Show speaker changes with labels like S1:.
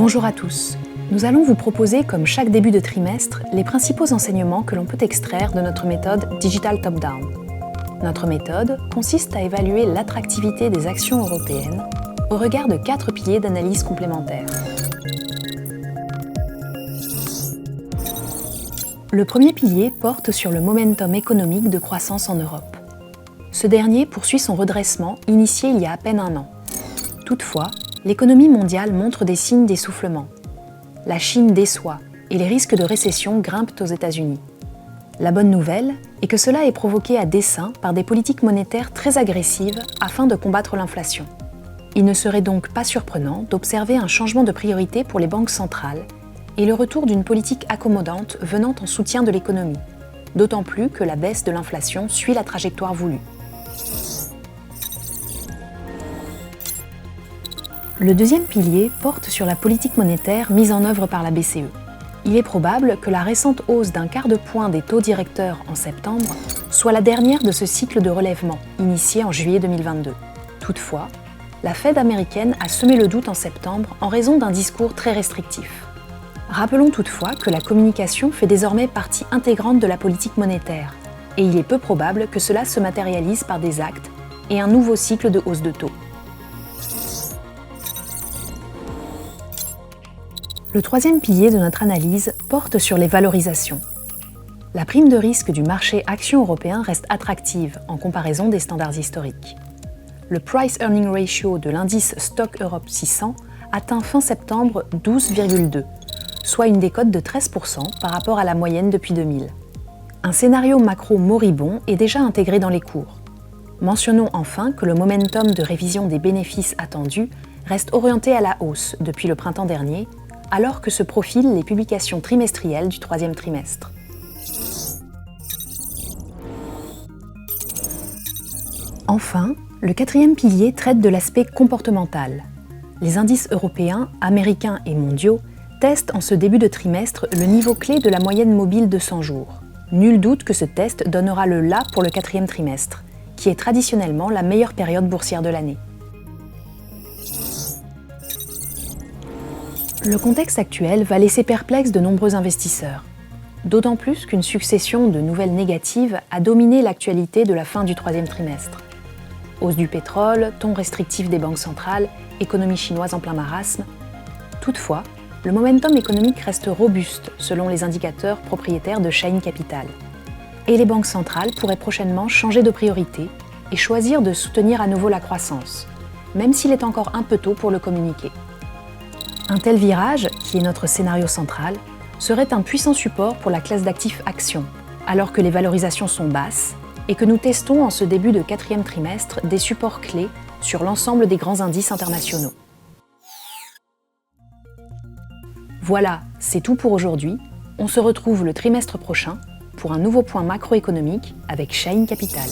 S1: Bonjour à tous. Nous allons vous proposer, comme chaque début de trimestre, les principaux enseignements que l'on peut extraire de notre méthode Digital Top-Down. Notre méthode consiste à évaluer l'attractivité des actions européennes au regard de 4 piliers d'analyse complémentaires. Le premier pilier porte sur le momentum économique de croissance en Europe. Ce dernier poursuit son redressement initié il y a à peine un an. Toutefois, l'économie mondiale montre des signes d'essoufflement. La Chine déçoit et les risques de récession grimpent aux États-Unis. La bonne nouvelle est que cela est provoqué à dessein par des politiques monétaires très agressives afin de combattre l'inflation. Il ne serait donc pas surprenant d'observer un changement de priorité pour les banques centrales et le retour d'une politique accommodante venant en soutien de l'économie, d'autant plus que la baisse de l'inflation suit la trajectoire voulue. Le deuxième pilier porte sur la politique monétaire mise en œuvre par la BCE. Il est probable que la récente hausse d'un quart de point des taux directeurs en septembre soit la dernière de ce cycle de relèvement, initié en juillet 2022. Toutefois, la Fed américaine a semé le doute en septembre en raison d'un discours très restrictif. Rappelons toutefois que la communication fait désormais partie intégrante de la politique monétaire, et il est peu probable que cela se matérialise par des actes et un nouveau cycle de hausse de taux. Le troisième pilier de notre analyse porte sur les valorisations. La prime de risque du marché action européen reste attractive en comparaison des standards historiques. Le Price-Earning Ratio de l'indice Stock Europe 600 atteint fin septembre 12,2, soit une décote de 13% par rapport à la moyenne depuis 2000. Un scénario macro moribond est déjà intégré dans les cours. Mentionnons enfin que le momentum de révision des bénéfices attendus reste orienté à la hausse depuis le printemps dernier, alors que se profilent les publications trimestrielles du troisième trimestre. Enfin, le quatrième pilier traite de l'aspect comportemental. Les indices européens, américains et mondiaux testent en ce début de trimestre le niveau clé de la moyenne mobile de 100 jours. Nul doute que ce test donnera le là pour le quatrième trimestre, qui est traditionnellement la meilleure période boursière de l'année. Le contexte actuel va laisser perplexes de nombreux investisseurs, d'autant plus qu'une succession de nouvelles négatives a dominé l'actualité de la fin du troisième trimestre. Hausse du pétrole, ton restrictif des banques centrales, économie chinoise en plein marasme. Toutefois, le momentum économique reste robuste selon les indicateurs propriétaires de Shine Capital. Et les banques centrales pourraient prochainement changer de priorité et choisir de soutenir à nouveau la croissance, même s'il est encore un peu tôt pour le communiquer. Un tel virage, qui est notre scénario central, serait un puissant support pour la classe d'actifs actions, alors que les valorisations sont basses et que nous testons en ce début de quatrième trimestre des supports clés sur l'ensemble des grands indices internationaux. Voilà, c'est tout pour aujourd'hui. On se retrouve le trimestre prochain pour un nouveau point macroéconomique avec Shine Capital.